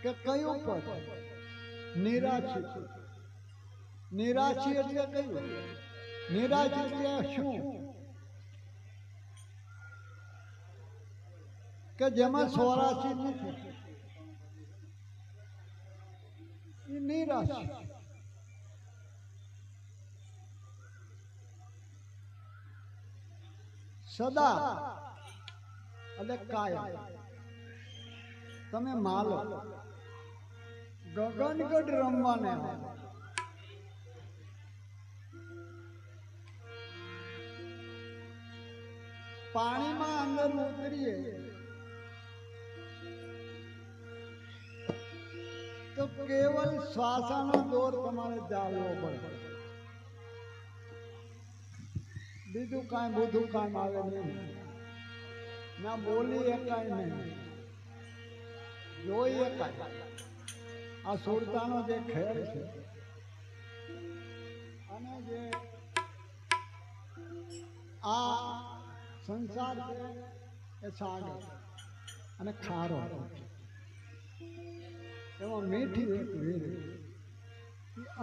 કે કયું પદ? નિરાશી. નિરાશી એટલે કયું? નિરાશ એટલે શું? કે જેમાં સ્વરાશી નથી, એ નિરાશી. સદા એટલે કાયમ. તમે માલો ગગનગઢ રમવાને પાણીમાં અંદર ઉતરીએ તો કેવલ શ્વાસનો દોર તમારે જાળવો પડે. બીજું કાંઈ બધું કામ આવે નહીં, ના બોલી એકાય નહીં, જોઈ એકાય. આ સુરતાનો જે ખેલ છે અને જે આ સંસાર છે એ સાગર અને ખારો, એમાં મીઠી એક વીર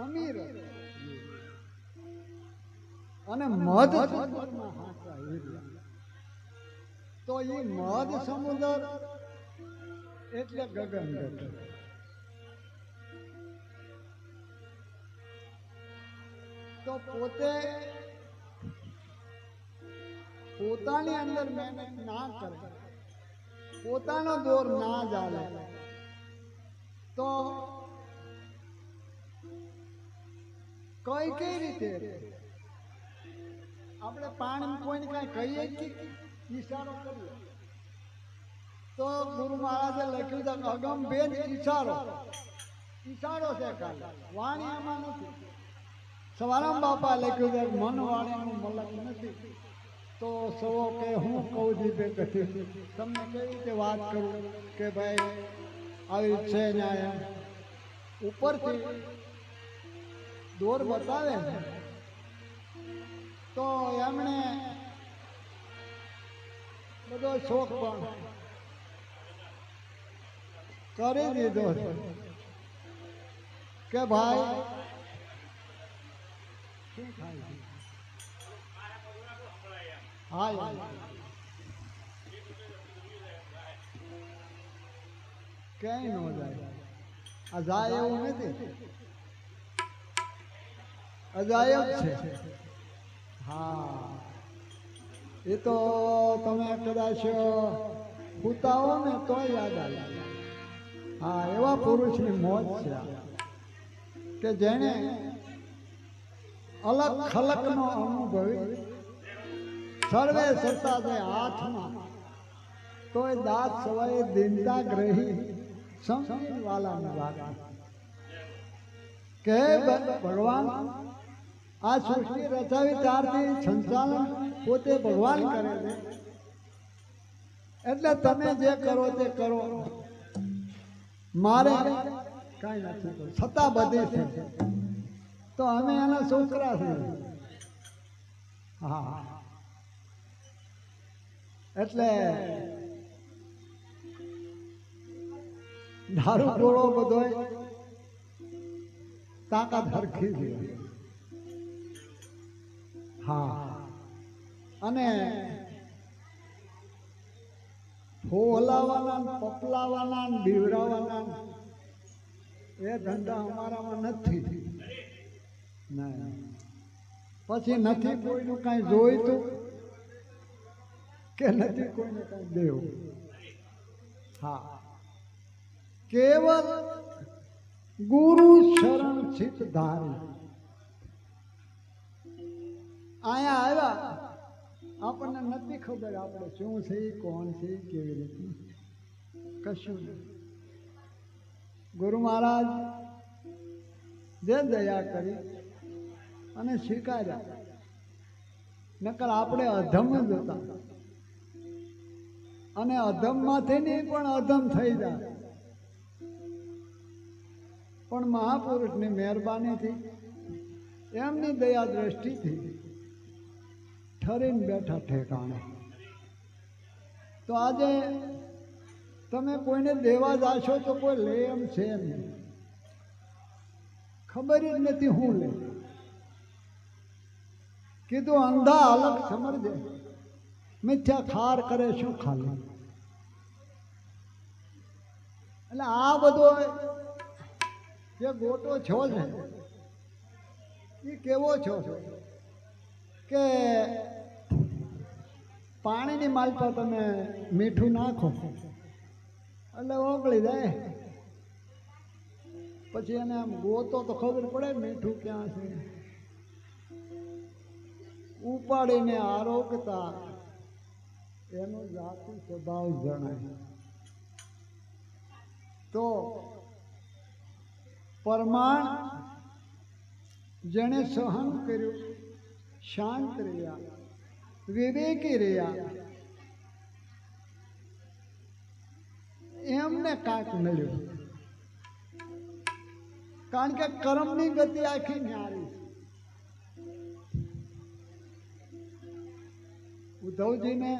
અમીર અને મધ તો એ મધ સમુદ્ર એટલે ગગનગઢ. તો પોતે પોતાની અંદર મહેનત ના કરે, પોતાનો દોર ના ચાલે, તો કઈ રીતે આપણે પાણી કોઈને કઈ કહીએ કે ઈશારો કરીએ? તો ગુરુ મહારાજે લખ્યું છે અગમ ભેદ ઈશારો. ઈશારો છે કાલે, વાણી આમાં નથી. સવારામ બાપા લખ્યું છે મન વાણીનું મલક નથી. તો સવો કે હું કહું જીતે કથી તમને કેવી રીતે વાત કરું કે ભાઈ આવી છે ન્યાય ઉપરથી દોર બતાવે ને તો એમણે બધો શોખ પણ કરી દીધો કે ભાઈ શું થાય છે? હા, ક્યાંય ન જાય. આ જાય એવું નથી, અજાયબ છે. હા, એ તો તમે કદાચ પૂતાઓ ને તો યાદ આવે. હા, એવા પુરુષની મોજ છે કે જેણે અલગ ખલકનો અનુભવી સર્વે સત્તા છે હાથમાં, તોય દાંત સવાય દિનતા ગ્રહી સમજી વાલાની વાત કે ભગવાન આ સૃષ્ટિ રચાવી ત્યારથી સંચાલન પોતે ભગવાન કરે છે. એટલે તમે જે કરો તે કરો, મારે કઈ નથી. સત્તા બધી છે તો અમે એના છોકરા છીએ. હા, એટલે દારૂ ગોળો બધો તાકાત હરખી છે. હા, અને ફોલાવાના, પપલાવાના, બીવરાવાના એ ધંધા અમારામાં નથી. નહીં, પછી નથી કોઈનું કાંઈ જોઈતું કે નથી કોઈને કાંઈ દેવું. હા, કેવલ ગુરુ શરણ ચિત ધારી. અહીંયા આવ્યા આપણને નથી ખબર આપણે શું છે, કોણ છે, કેવી રીતે, કશું નહીં. ગુરુ મહારાજ જે દયા કરી અને સ્વીકાર્યા. નકર આપણે અધમ જ હતા અને અધમમાંથી નહીં પણ અધમ થઈ જાય. પણ મહાપુરુષની મહેરબાનીથી એમની દયા દ્રષ્ટિથી ઠરીને બેઠા ઠેકાણે. તો આજે તમે કોઈને દેવા જાશો તો કોઈ લે એમ છે નહીં. ખબર જ નથી હું લે. કીધું અંધા અલગ સમજે, મિથ્યા ખાર કરે શું ખાલી. એટલે આ બધો જે ગોટો છો છે એ કેવો છો કે પાણીની માલપા તમે મીઠું નાખો એટલે ઓગળી જાય. પછી એને આમ ગોતો તો ખબર પડે મીઠું ક્યાં છે. ઉપાડીને આરોગતા એનો જાતિ સ્વભાવ જણાય. તો પરમાણ જેણે સહન કર્યું, શાંત રહ્યા, વિવેકી રહ્યા, એમને કાંઈક મળ્યું. કારણ કે કર્મની ગતિ આખી ન્યારી. ઉદ્ધવજીને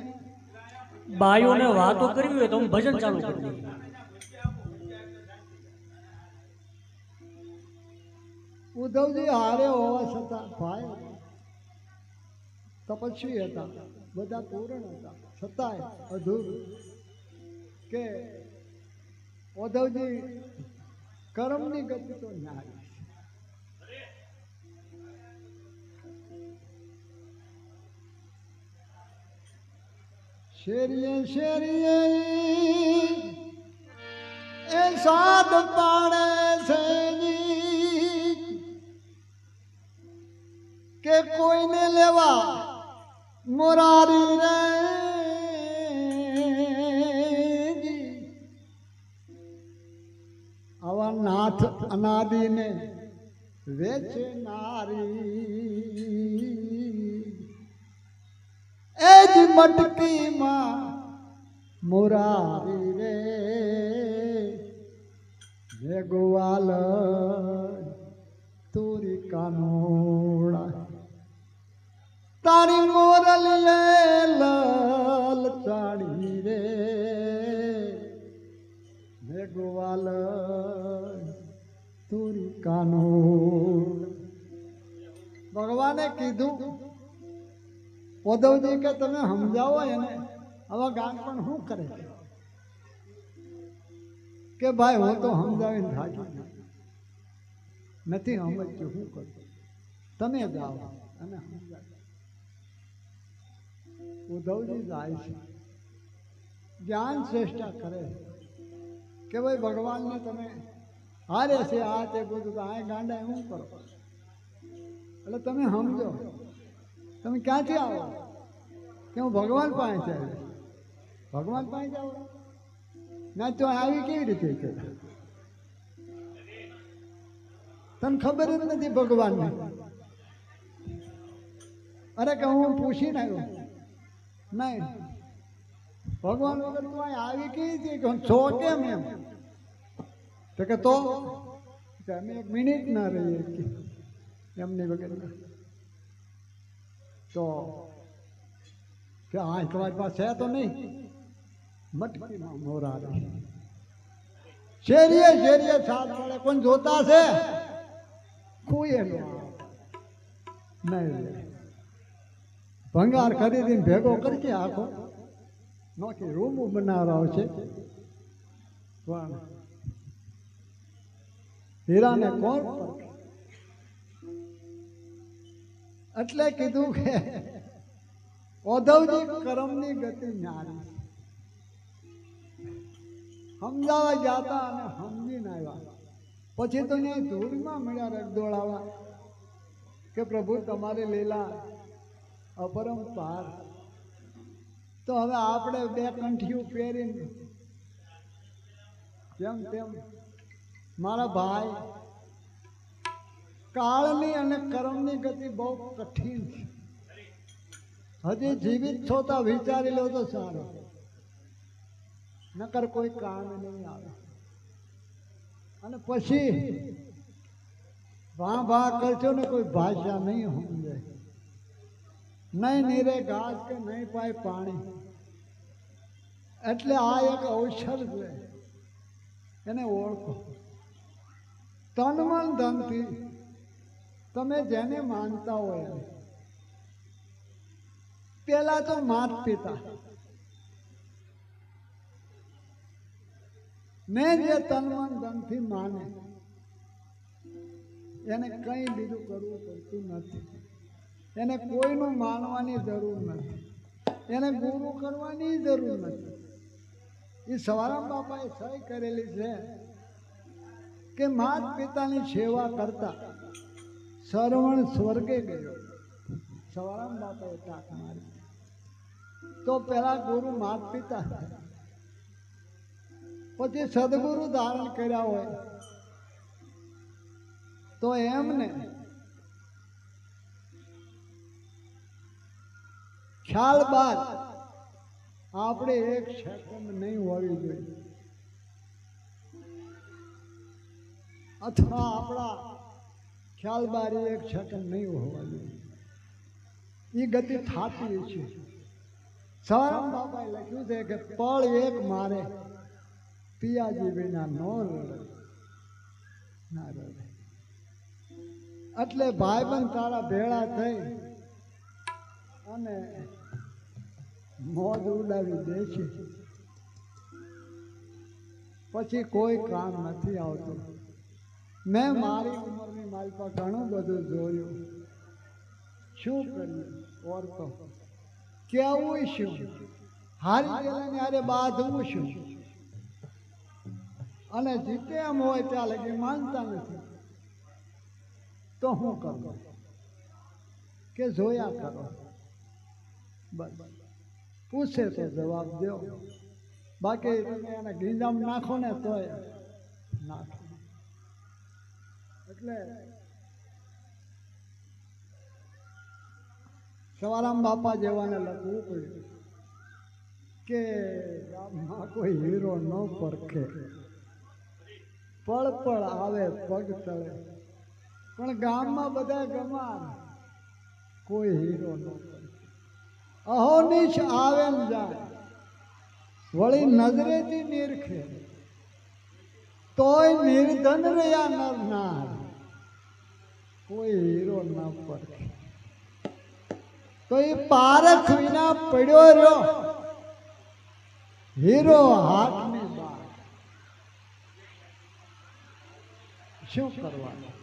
બાયોને વાતો કરવી હોય તો હું ભજન ચાલુ કરી દઉં. ઉદ્ધવજી હારે હોવા છતાં ભાઈ તપસ્વી હતા, બધા પૂર્ણ હતા, છતાંય અધૂરું કે ઉદ્ધવજી કર્મની ગતિ તો ન્યારી. શેરીએ શેરીએ એ સાદ પાડે છે કે કોઈને લેવા મોરારી રે. આવા નાથ અનાદિને વેચે નારી એ જ મટકીમાં મોરારી રે. હે ગોવાલ તુરી કાનોડા તારી મોરલીએ લલ ચાડી રે. હે ગોવાલ તુરી કાનોડા. ભગવાને કીધું ઉદ્ધવજી કે તમે સમજાવો એને. આવા ગાન પણ શું કરે કે ભાઈ હું તો સમજાવીને થાકી નથી સમજતું, શું કરું, તમે જાઓ અને સમજાવો. ઉદ્ધવજી જાય છે, જ્ઞાન શ્રેષ્ઠા કરે કે ભાઈ ભગવાનને તમે હારે છે આ તે બધું આ ગાંડા શું કરો. એટલે તમે સમજો, તમે ક્યાંથી આવો કે હું ભગવાન પાસે આવ્યો. ભગવાન પાસે જાઓ ના તો આવી કેવી રીતે છે? તને ખબર જ નથી ભગવાનને. અરે કે હું પૂછીને આવ્યો નહીં, ભગવાન વગર તું અહીં આવી કેવી છે કે છો કેમ એમ? તો કે તો અમે એક મિનિટ ના રહીએ એમની વગર. તો કે આ તમારી પાસે છે તો નહીં? મટકીમાં મોરારી. શેરીએ શેરીએ સાત પડે કોણ જોતા છે? કોઈ નહીં. ભંગાર ખરીદીને ભેગો કરજે આખો નોકી રૂમ બનાવરાવ છે. હીરાને કોણ એટલે કીધું કે ઉદ્ધવજી કર્મની ગતિ ન્યારી. સમજાવવા જતા અને સમજીને આવ્યા. પછી તો ત્યાં ધૂળમાં મળ્યા રગદોળાવા કે પ્રભુ તમારી લીલા અપરંપાર. તો હવે આપણે બે કંઠીઓ પહેરીને જેમ તેમ મારા ભાઈ કાળની અને કર્મની ગતિ બહુ કઠિન છે. હજી જીવિત છો તો વિચારી લો તો સારું, નકર કોઈ કામ નહીં આવે. અને પછી ભા કરશો ને કોઈ ભાષા નહીં સમજે, નહીં નીરે ઘાસ કે નહીં પાય પાણી. એટલે આ એક અવસર છે, એને ઓળખો. તન મન ધનથી તમે જેને માનતા હોય, પેલા તો માત પિતા ને જે તન મન ધનથી માને એને કંઈ બીજું કરવું પડતું નથી. એને કોઈનું માનવાની જરૂર નથી, એને ગુરુ કરવાની જરૂર નથી. એ સવારામ બાપાએ સહી કરેલી છે કે માત પિતાની સેવા કરતા શ્રવણ સ્વર્ગે ગયો. સવારામ બાપાએ તાક મારી. તો પેલા ગુરુ માત પિતા, પછી સદગુરુ ધારણ કર્યા હોય તો એમને ખ્યાલ બાદ આપણે એક સેકન્ડ નહીં હોવી જોઈએ, અથવા આપણા ખ્યાલ બારી એક સેકન્ડ નહીં હોવા જોઈએ. એ ગતિ થતી છે. સવારામ બાપાએ લખ્યું છે કે પળ એક મારે પિયાજી વિના નો રડે ના રડે. એટલે ભાઈબંધ તારા ભેળા થઈ અને મોજ ઉડાવી દે છે, પછી કોઈ કામ નથી આવતું. મેં મારી ઉંમરની મારી પર ઘણું બધું જોયું. શું કર્યું? ઓરતો કેવું શું? હારી ગયેલાને હારે બાંધવું શું? અને જીતે એમ હોય ત્યાં લગી માનતા નથી તો હું કરું કે જોયા કરો. બસ પૂછે તો જવાબ દો, બાકી તમે એને ગીંજામ નાખો ને તોય નાખો. એટલે સવારામ બાપા જેવાને લખવું પડ્યું કે ગામમાં કોઈ હીરો ન પરખે, પળ પળ આવે પગ તળે, પણ ગામમાં બધા ગમાર, કોઈ હીરો ન પરખે. અહોનિશ આવે ને જાય, વળી નજરેથી નિરખે, તોય નિર્ધન રહ્યા નર નાર, કોઈ હીરો ન પરખે. તો એ પારખ વિના પડ્યો રહ્યો હીરો હાથની બહાર. શું કરવાનું?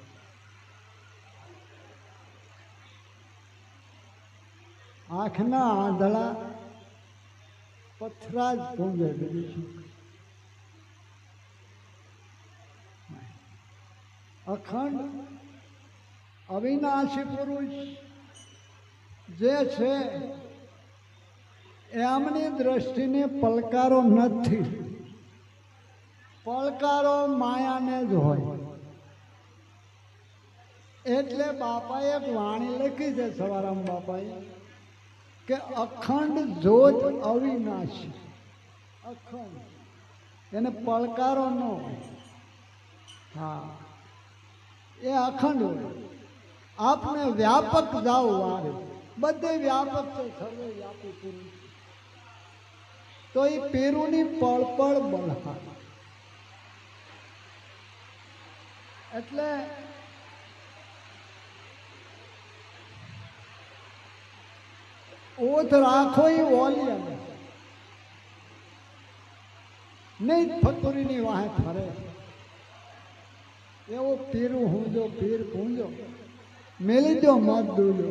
આંખના આંધળા પથરા જ પૂંજે, બીજું શું? અખંડ અવિનાશી પુરુષ જે છે એમની દ્રષ્ટિને પડકારો નથી, પડકારો માયાને જ હોય. એટલે બાપાએ એક વાણી લખી છે સવારામ બાપાએ કે અખંડ જ્યોત અવિનાશી. અખંડ એને પડકારો ન હોય. હા, એ અખંડ હોય. આપણે વ્યાપક જાઓ વારે, બધે વ્યાપક છે, સર્વે વ્યાપી પુરુષ. તો એ પેરુની પળપળ બલહાર. એટલે ઓથ રાખો એ ઓલિયમ નહીં, ફતુરીની વાહે ફરે. એવો પીરું હુંજો, પીર પૂંજો, મેલી દો મત દૂજો.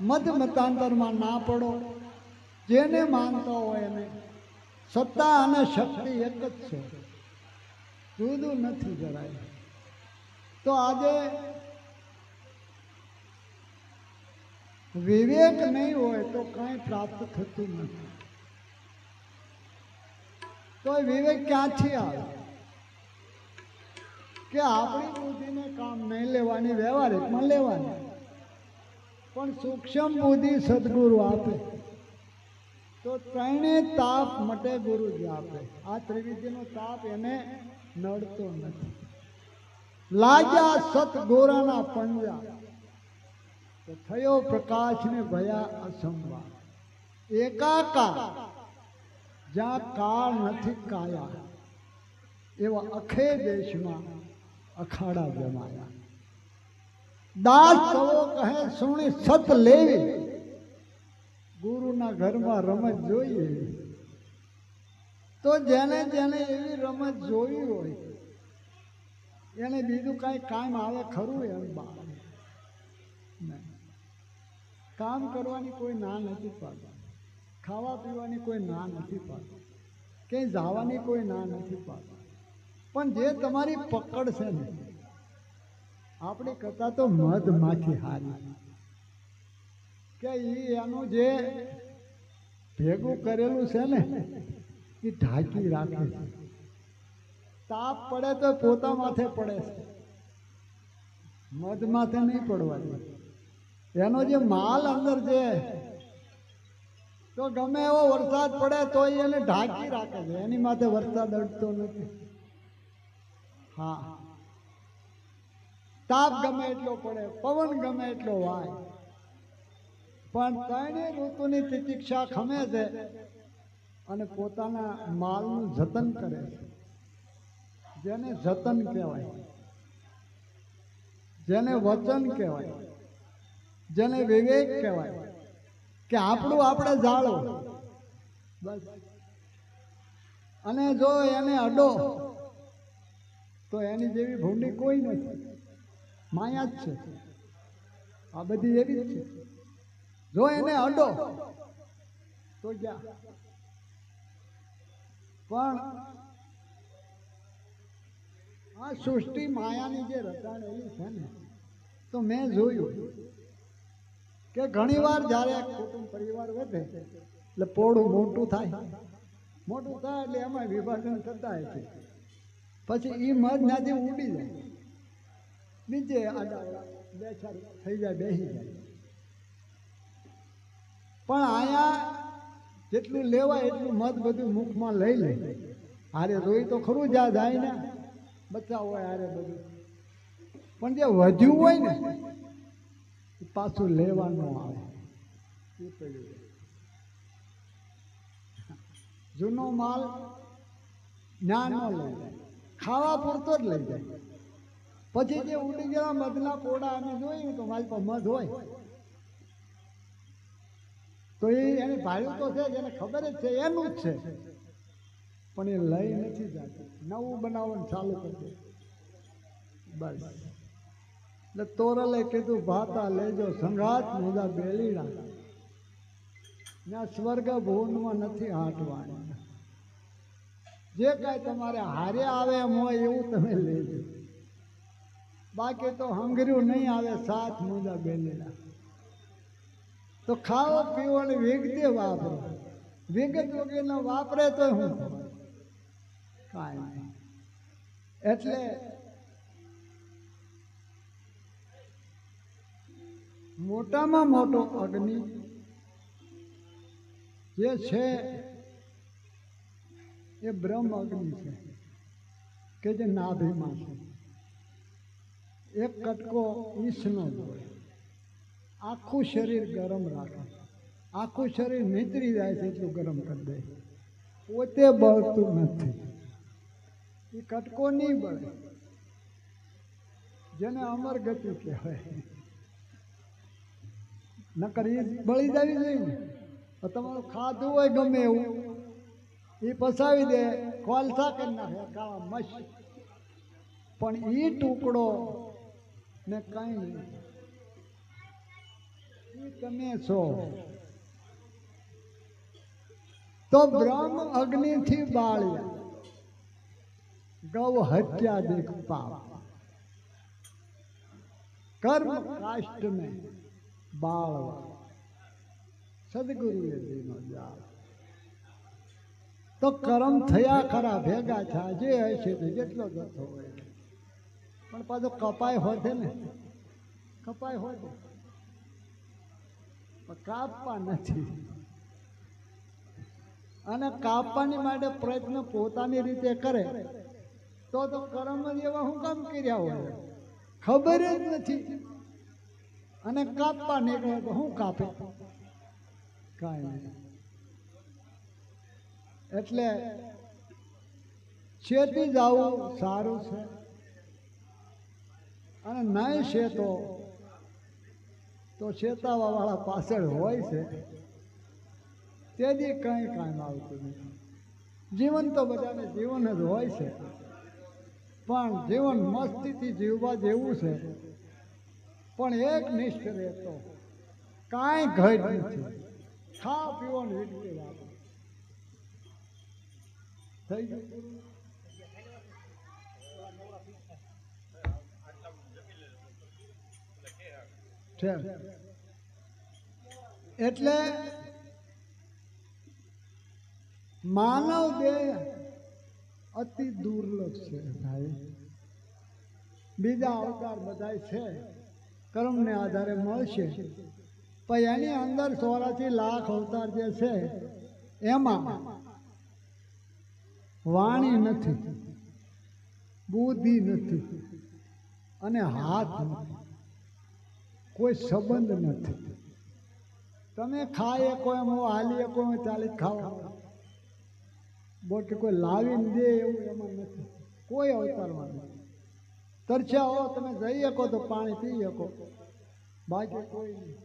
મત મતાંતરમાં ના પડો. જેને માનતા હોય એને સત્તા અને શક્તિ એક જ છે, જુદું નથી જરાય. તો આજે વિવેક નહીં હોય તો કાંઈ પ્રાપ્ત થતું નથી. તો વિવેક ક્યાંથી આવે? કે આપણી બુદ્ધિને કામ નહીં લેવાની, વ્યવહારિકમાં લેવાની, પણ સૂક્ષ્મ બુદ્ધિ સદગુરુ આપે તો ત્રણે તાપ મટે ગુરુજી આપે. આ ત્રિવિધિનો તાપ એને નડતો નથી. લાગ્યા સતગોરાના પંજા તો થયો પ્રકાશ ને ભયા અસંભા. એકાકાર જ્યાં કાળ નથી કાયા એવા અખે દેશમાં અખાડા જમાયા. દાસ સવો કહે સુણી સત લેવી, ગુરુના ઘરમાં રમત જોઈએ. તો જેને જેને એવી રમત જોઈ હોય એને બીજું કાંઈ કામ આવે ખરું? એમ બા કામ કરવાની કોઈ ના નથી પાડતા, ખાવા પીવાની કોઈ ના નથી પાડતા, ક્યાંય જવાની કોઈ ના નથી પાડતા. પણ જે તમારી પકડ છે ને, આપણી કરતા તો મધમાખી હારી કે એનું જે ભેગું કરેલું છે ને એ ઢાંકી રાખે છે. તાપ પડે તો પોતા માથે પડે છે, મધ માથે નહીં પડવાની. એનો જે માલ અંદર છે તો ગમે એવો વરસાદ પડે તો એને ઢાંકી રાખે છે, એની માથે વરસાદ અડતો નથી. હા, તાપ ગમે એટલો પડે, પવન ગમે એટલો વાય, પણ ત્રણેય ઋતુની તિતિક્ષા ખમે છે અને પોતાના માલનું જતન કરે છે. જેને જતન કહેવાય, જેને વચન કહેવાય, જેને વિવેક કહેવાય કે આપણું આપણે જાળો બસ. અને જો એને અડો તો એની જેવી ભૂંડી કોઈ નથી, માયા જ છે. આ બધી એવી જ છે. જો એને અડો તો જા. પણ આ સૃષ્ટિ માયાની જે રચાણેલી છે ને, તો મેં જોયું કે ઘણીવાર જ્યારે કુટુંબ પરિવાર વધે એટલે પોળું મોટું થાય, મોટું થાય એટલે એમાં વિભાજન થતા હોય છે. પછી એ મધ ત્યાંથી ઉડી જાય, નીચે આડા બે ચાર થઈ જાય, બેસી જાય. પણ અહીંયા જેટલું લેવાય એટલું મધ બધું મુખમાં લઈ લે. હારે રોઈ તો ખરું જ્યાં જાય ને, બચ્ચા હોય હારે બધું, પણ જે વધ્યું હોય ને પાછું લેવાનું આવે. એ પડ્યું જૂનો માલ જ્ઞાન નો લઈ જાય, ખાવા પૂરતો જ લઈ જાય. પછી જે ઉડી ગયેલા મધના પોડા અમે જોયું તો મારી પાસે મધ હોય તો એને ભાડું તો છે, જેને ખબર જ છે એનું જ છે, પણ એ લઈ નથી જતું, નવું બનાવવાનું ચાલુ કરી દે બસ. એટલે તોરલે કીધું ભાતા લેજો સંઘાત મુદા બેલીડા, ત્યાં સ્વર્ગ ભુવનમાં નથી હાટવાની. જે કાંઈ તમારે હારે આવે એમ હોય એવું તમે લેજો, બાકી તો હંગર્યું નહીં આવે. સાત મુદા બેલીડા તો ખાવો પીવાની વિગતે વાપરો, વિગત વગેરે વાપરે તો હું કાંઈ નહીં. એટલે મોટામાં મોટો અગ્નિ જે છે એ બ્રહ્મ અગ્નિ છે કે જે નાભીમાં છે. એક કટકો ઈસનો હોય, આખું શરીર ગરમ રાખે, આખું શરીર નીતરી જાય છે એટલું ગરમ કરી દે, પોતે બળતું નથી. એ કટકો નહીં બળે, જેને અમર ગતિ કહેવાય. નકર એ બળી જવી જોઈએ ને. તમારું ખાધું હોય ગમે એવું એ પસાવી દે, કોલસા કરી નાખે કાળા મસ્ત, પણ એ ટુકડો ને કઈ નહીં. એ તમે છો તો બ્રહ્મ અગ્નિથી બાળ્યા, ગૌ હત્યા દેખ પાપ, કર્મ કાષ્ટ ને બાળવા, સદગુરુએ દીનો જાળ. તો કર્મ થયા ખરા ભેગા થયા, જે હશે તે જેટલો જથ્થો હોય પણ પાછો કપાય હોતે ને, કપાય હોતે પણ કાપવા નથી. અને કાપવાની માટે પ્રયત્ન પોતાની રીતે કરે તો કર્મ જ એવા હું કામ કર્યા હોય, ખબર જ નથી. અને કાપવા નીકળે તો હું કાપે, કાંઈ નહીં. એટલે છેતી જવું સારું છે, અને નહીં શેતો તો શેતાવા વાળા પાછળ હોય છે, તેથી કંઈ કામ આવતું નથી. જીવન તો બધાને જીવન જ હોય છે, પણ જીવન મસ્તીથી જીવવા જેવું છે. પણ એક નિષ્ઠ રહેતો કાંઈ ઘટ નથી, ખા પીવો ને વીટકી રાખો. થઈ ગયું છે. એટલે માનવ દેહ અતિ દુર્લભ છે ભાઈ. બીજા અવતાર બધા છે કર્મને આધારે મળશે, પણ એની અંદર 84 લાખ અવતાર જે છે એમાં વાણી નથી, બુદ્ધિ નથી, અને હાથ નથી, કોઈ સંબંધ નથી. તમે ખાઈ શકો એમ હાલી શકો એમ ચાલી ખાવા, બોટ કોઈ લાવીને દે એવું એમાં નથી, કોઈ અવતારમાં નથી. તરસ્યા હો તમે જઈ શકો તો પાણી પી શકો, બાકી કોઈ નહીં.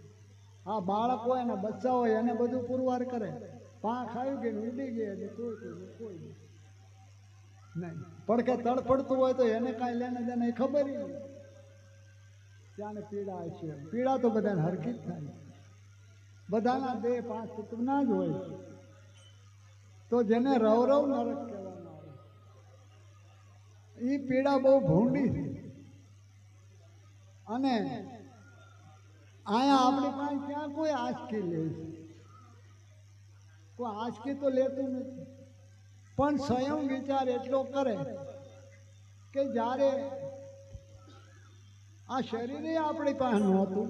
હા, બાળક હોય ને બચ્ચા હોય એને બધું પુરવાર કરે, પાંખ આવી ગઈ ઉડી ગઈ એટલે કોઈ નહીં. પડકે તડફડતું હોય તો એને કાંઈ લેને દેને ખબર નહીં. ત્યાંને પીડા છે, પીડા તો બધાને હરખી જ થાય. બધાના દેહ 5 તત્વના જ હોય, તો જેને રવરવ નરક કહેવામાં આવે એ પીડા બહુ ભૂંડી છે. અને અહીંયા આપણી પાસે ક્યાં કોઈ આંચકી લે છે, કોઈ આંચકી તો લેતું નથી. પણ સ્વયં વિચાર એટલો કરે કે જ્યારે આ શરીરે આપણી પાસે નહોતું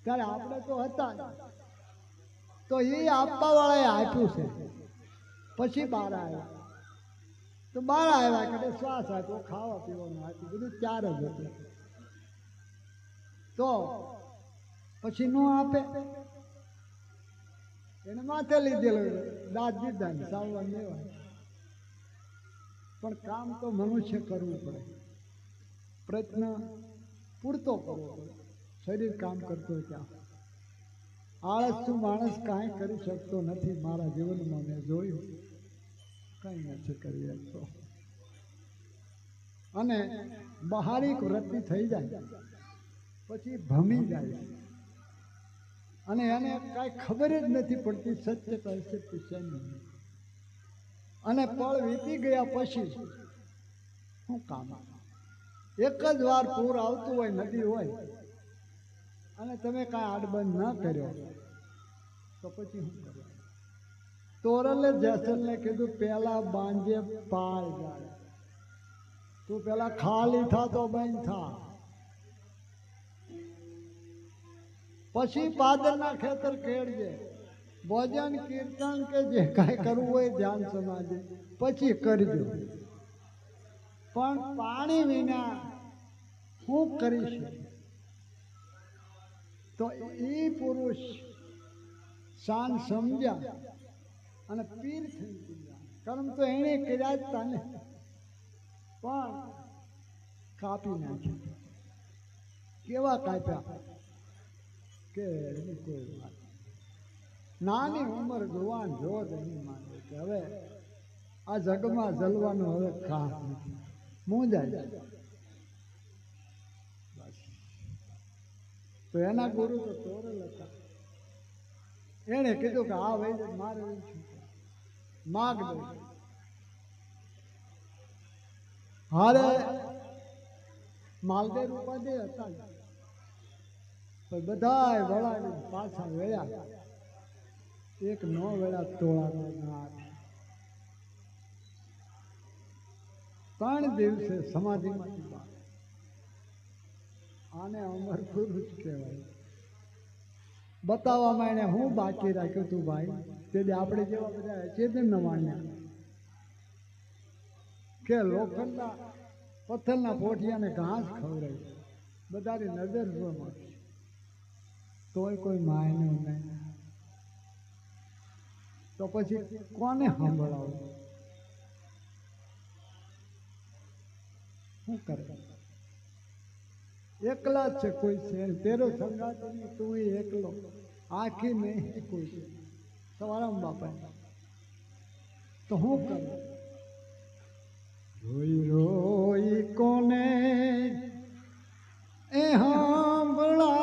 ત્યારે આપણે તો હતા, તો એ આપવા વાળાએ આપ્યું છે. પછી બહાર આવ્યા તો બહાર આવ્યા કે શ્વાસ આપ્યો, ખાવા પીવાનું આપ્યું, બધું ચાર જ હતું. તો પછી નો આપે, એને માથે લીધેલું, દાંત દીધા ને સાવવા લેવાય. પણ કામ તો મનુષ્ય કરવું પડે, પ્રયત્ન પૂરતો કરવો પડે. શરીર કામ કરતો ત્યાં આળસુ માણસ કાંઈ કરી શકતો નથી. મારા જીવનમાં મેં જોયું, કંઈ નથી કરી શકતો. અને બહારિક વૃત્તિ થઈ જાય પછી ભમી જાય, અને એને કાંઈ ખબર જ નથી પડતી સત્ય કહે છે. અને પળ વીતી ગયા પછી શું કામ? એક જ વાર પૂર આવતું હોય, નદી હોય, અને તમે કાંઈ આડબંધ ન કર્યો તો પછી શું કરો? તોરલે જેસલને કીધું પેલા બાંજે પાળ જાય, તું પેલા ખાલી થા તો બંધ થા, પછી પાદરના ખેતર ખેડજે. ભજન કીર્તન કે જે કાંઈ કરવું હોય ધ્યાન સમાધિ પછી કરજો, પણ પાણી વિના હું કરીશ? તો એ પુરુષ શાન સમજ્યા અને પીર થઈ ગયા. કર્મ તો એને કર્યા જ તા ને, પણ કાપી નાખ્યા. કેવા કાપ્યા કે એની કોઈ વાત. નાની ઉંમર જુવાન જોધ નહીં માને કે હવે આ જગમાં જલવાનું હવે ખાસ નથી, મૂંઝાય. તો એના ગુરુ તો તોરલ હતા. એને કીધું કે આ ભાઈ મારે માગ દો. હારે માલદેર ઉપાધિ હતા, પણ બધાય વળાવી પાછા વેળ્યા. એક નો વેળા તોળાના 3 દિવસે સમાધિમાંથી બહાર. આને અમર પુરુષ કહેવાય. બતાવવામાં એને હું બાકી રાખ્યું તું ભાઈ, તેથી આપણે જેવા બધા ચેતન માન્યા કે લોખંડના પથ્થરના પોઠિયાને ઘાસ ખવડાવી બધાની નજર જોવા તોય કોઈ માયનું નહીં, તો પછી કોને સાંભળાવું? શું કરે? એકલા જ છે, કોઈ છે તેરો સંગાત નહીં, તું એકલો આખી નહીં કોઈ છે. સવારામ બાપા તો શું કરે? રોઈ રોઈ કોને એ સાંભળાવું,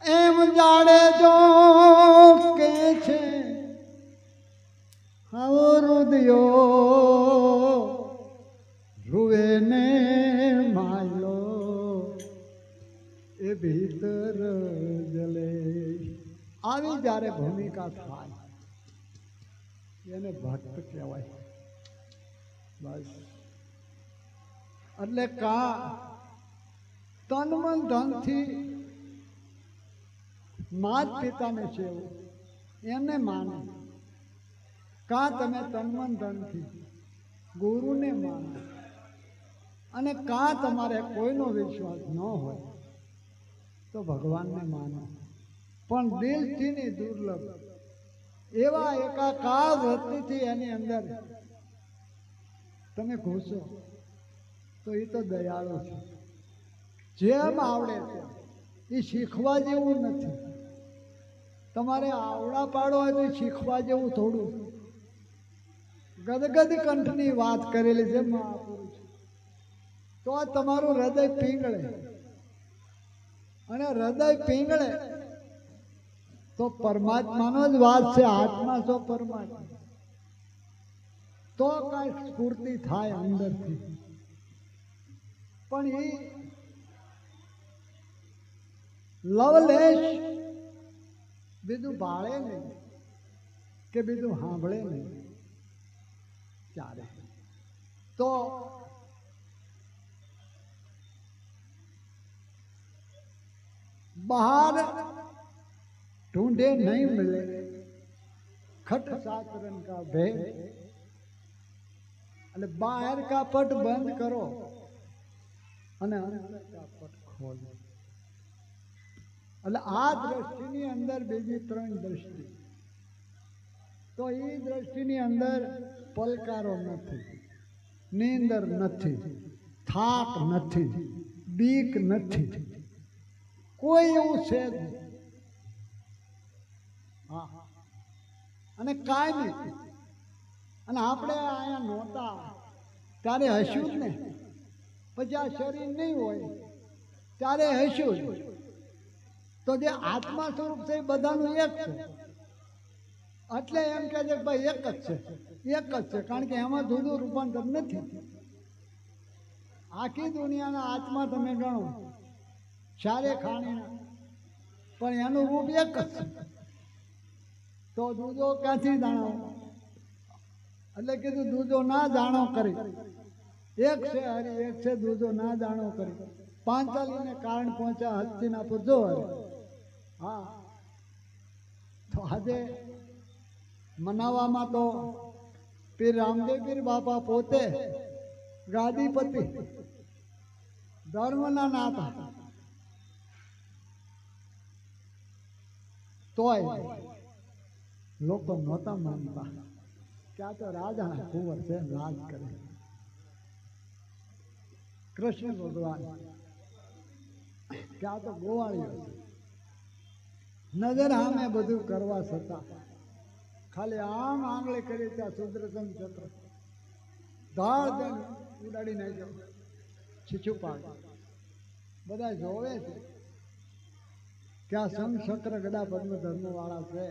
એમ જાડે જો કે છે આવો રુદયો રૂવે ને માયલો એ ભીતર જલે. આવી જ્યારે ભૂમિકા થાય એને ભક્ત કહેવાય. બસ એટલે કા તન મન ધનથી માત પિતાને સેવો એને માને, કા તમે તન મન ધનથી ગુરુને માનો, અને કા તમારે કોઈનો વિશ્વાસ ન હોય તો ભગવાનને માનો. પણ દિલથી ની દુર્લભ એવા એકાકાર વૃત્તિથી એની અંદર તમે ઘૂસો તો એ તો દયાળુ છે. જેમ આવડે છે એ શીખવા જેવું નથી. તમારે આવડા પાડો હોય તો શીખવા જેવું થોડું. ગદગદ કંઠની વાત કરેલી છે મહાપુરુષ, તો આ તમારું હૃદય પીંગળે, અને હૃદય પીંગળે તો પરમાત્માનો જ વાત છે. આત્મા છો પરમાત્મા, તો કઈ સ્ફૂર્તિ થાય અંદરથી. પણ એ લવલેશ બીજું બાળે નહીં કે બીજું સાંભળે નહીં ચાલે. તો बाहर ढूंढे नहीं मिले खट सातरन का भेद, એટલે બહાર કા પટ બંધ કરો અને અંદર કા પટ ખોલો. એટલે આ દ્રષ્ટિની અંદર બીજી ત્રણ દ્રષ્ટિ, તો એ દ્રષ્ટિની અંદર પલકારો નથી, નીંદર નથી, થાક નથી, બીક નથી, કોઈ એવું છે જ નહીં. હા, અને કાંઈ નહીં. અને આપણે અહીંયા નહોતા ત્યારે હસ્યું જ ને, પછી આ શરીર નહીં હોય ત્યારે હસ્યું જ. તો જે આત્મા સ્વરૂપ છે એ બધાનું એક છે. એટલે એમ કહે છે કે ભાઈ એક જ છે, એક જ છે, કારણ કે એમાં જુદું રૂપાંતર નથી. આખી દુનિયાના આત્મા તમે ગણો ચારે ખાણીના, પણ એનું રૂપ એક જ છે. તો દૂધો ક્યાંથી જાણો? એટલે કીધું દૂધો ના જાણો કરી, એક છે હરી, એક છે દૂધો ના જાણો કરી. પાંચાલીને કારણ પહોંચ્યા હસ્તિનાપુર જો હરી. હા, તો આજે મનાવામાં તો પીર રામદેવગીર બાપા પોતે ગાદીપતિ ધર્મના નાતા, તોય લોકો નહોતા માનતા કે આ તો રાજા કુંવર છે, રાજ કરે. કૃષ્ણ ભગવાન કે આ તો ગોવાળીઓ છે. નજર સામે બધું કરવા છતાં ખાલી આમ આંગળી કરી ત્યાં સુદર્શન ચક્ર ધાડ દઈને ઉડાડી નાખ્યો, છીછું પાડ. બધા જોવે છે કે આ સંઘ ચક્ર ગદા પદ્મ ધર્મ વાળા છે,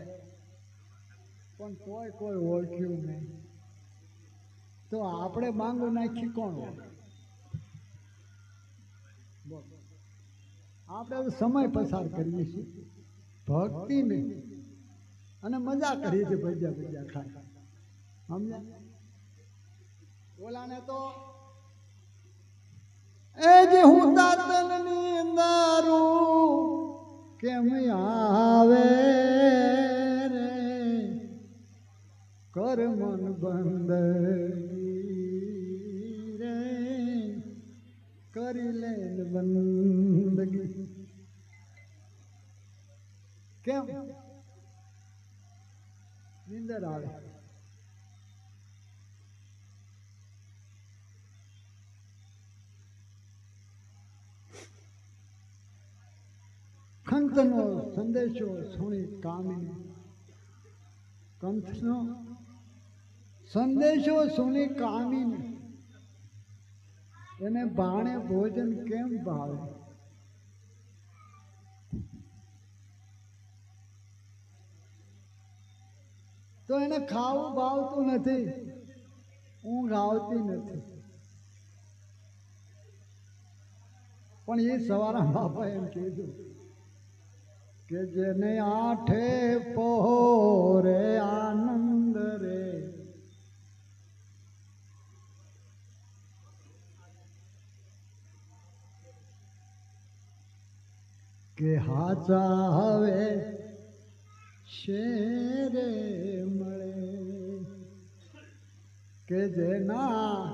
પણ તોય કોઈ ઓળખ્યું નહીં. તો આપણે માંગુ નાખી કોણ? આપણે સમય પસાર કરીએ છીએ ભક્તિ નહીં, અને મજા કરીએ છીએ ભજ્યા ભજ્યા ખાય. સમજ્યા? ઓલાને તો એ જે હું દાતનની અંધારું કેમ આવે રે કર મન બંદગી રે કરી લે બંદગી કેમ નીંદર આવે કંથનો સંદેશો સુણી કામિની કંથનો સંદેશો સુણી કામિની એને બાણે ભોજન કેમ ભાવે તો એને ખાવું ભાવતું નથી ઊંઘ આવતી નથી પણ એ સવારના બાપા એમ કીધું કે જેને આઠે પહોરે આનંદ રે કે હાચા હવે શેરે મળે કે જેના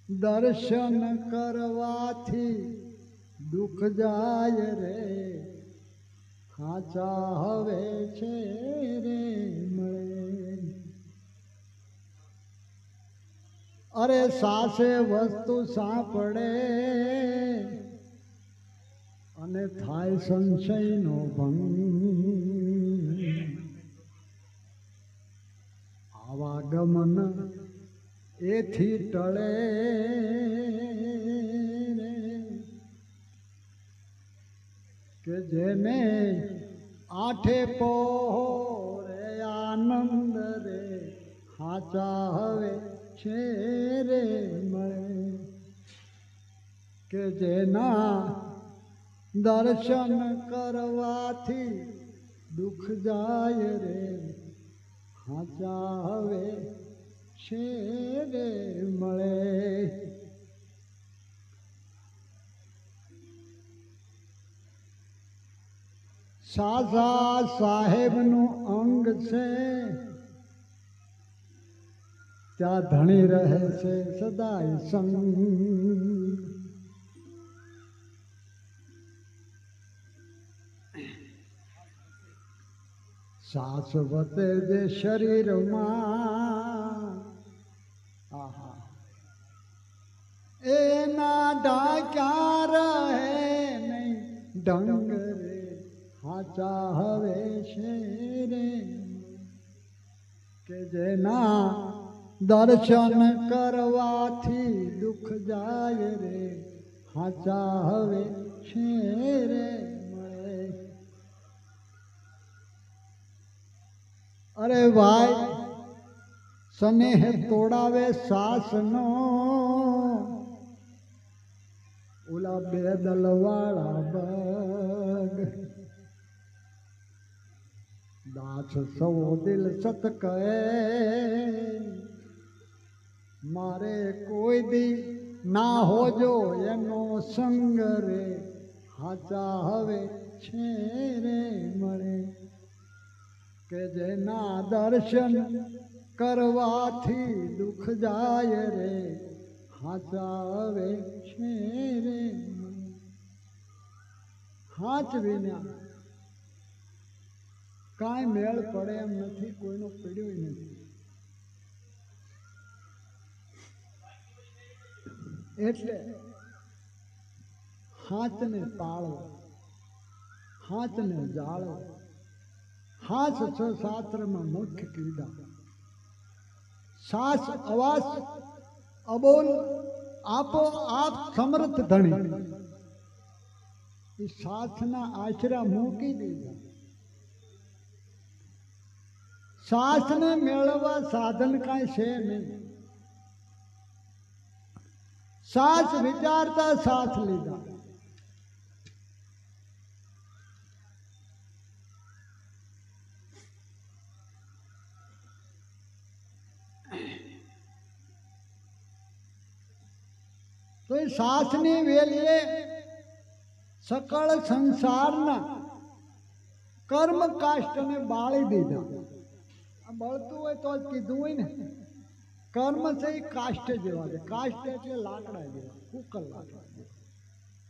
દર્શન કરવાથી દુઃખ જાય રે હાચા હવે છે રે મળે અરે સાસે વસ્તુ સાંપડે અને થાય સંશયનો ભંગ આવાગમન એથી ટળે કે જેને આઠે પોરે આનંદ રે હાચા હવે છે રે મળે કે જેના દર્શન કરવાથી દુઃખ જાય રે હાચા હવે છે રે મળે સાસા સાહેબનું અંગ છે ત્યાં ધણી રહે છે સદાય સંગ શાશ્વતે જે શરીરમાં એના ડાક્યા રહે નહીં ઢંગ રે હાચા હવે છે રે કે જેના દર્શન કરવાથી દુઃખ જાય રે હાચા હવે છે રે મળે અરે ભાઈ સ્નેહ તોડાવે સાસનો ઓલા બે દલવાળા બગ દાસ સૌ દિલ સત કહે મારે કોઈ દી ના હોજો એનો સંગ રે હાચા હવે છે રે મળે કે જેના દર્શન કરવાથી દુઃખ જાય રે હાચા હવે છે રે હાચ વિના કાંઈ મેળ પડે એમ નથી કોઈનો પડ્યો નથી એટલે હાથને પાળો હાથને જાળો હાથ છ શાસ્ત્રમાં મુખ્ય કીધા સાસ અવાસ અબોલ આપો આપ સમર્થ ધણી એ સાથના આશરા મૂકી દીધા સાસને મેળવવા સાધન કાંઈ છે નહીં સાસ વિચારતા સાથ લીધા તો એ સાસની વેલીએ સકળ સંસારના કર્મ કાષ્ટને બાળી દીધા. આ બળતું હોય તો જ કીધું હોય ને. કર્મ છે એ કાષ્ટ જેવા છે. કાષ્ટ એટલે લાકડા જેવા, કુકલ લાકડા જેવા.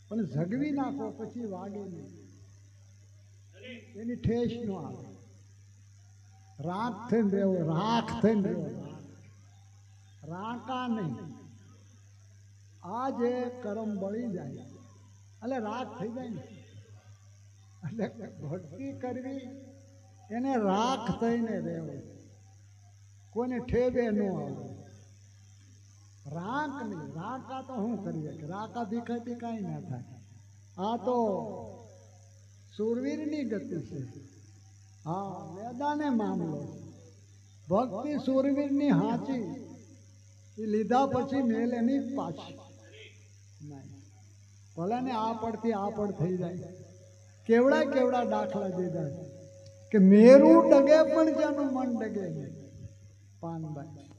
પણ ઝગવી નાખો પછી વાગે નહીં, એની ઠેસ ન આવે. રાખ થઈને રહેવો, રાખ થઈને રહેવો, રાકા નહીં. આ જે કર્મ બળી જાય એટલે રાખ થઈ જાય ને. એટલે ભક્તિ કરવી એને રાખ થઈને રહેવું, કોઈને ઠેબે ન આવે. રાખ નહીં, રાકા તો શું કરીએ કે રાકા ભીખાથી કાંઈ ના થાય. આ તો સુરવીરની ગતિ છે. હા, વેદાને મામલો. ભક્તિ સુરવીરની હાચી, એ લીધા પછી મેલે નહીં પાછી. નહીં, ભલે ને આ પડથી આ પડ થઈ જાય. કેવડા કેવડા દાખલા દીધા કે મેરું ડગે પણ જેનું મન ડગે નહીં. પાનભાઈ,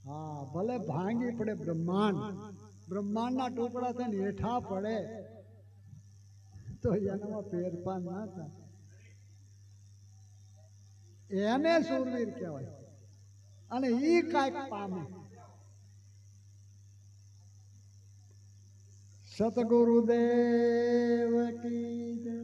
હા, ભલે ભાંગી પડે બ્રહ્માંડ, બ્રહ્માંડના ટુકડા થઈને હેઠા પડે તો એનામાં ફેરફાર ના થાય. એને સુરવીર કહેવાય. અને ઈ કાંઈક પામે. સતગુરુદેવ કી જય.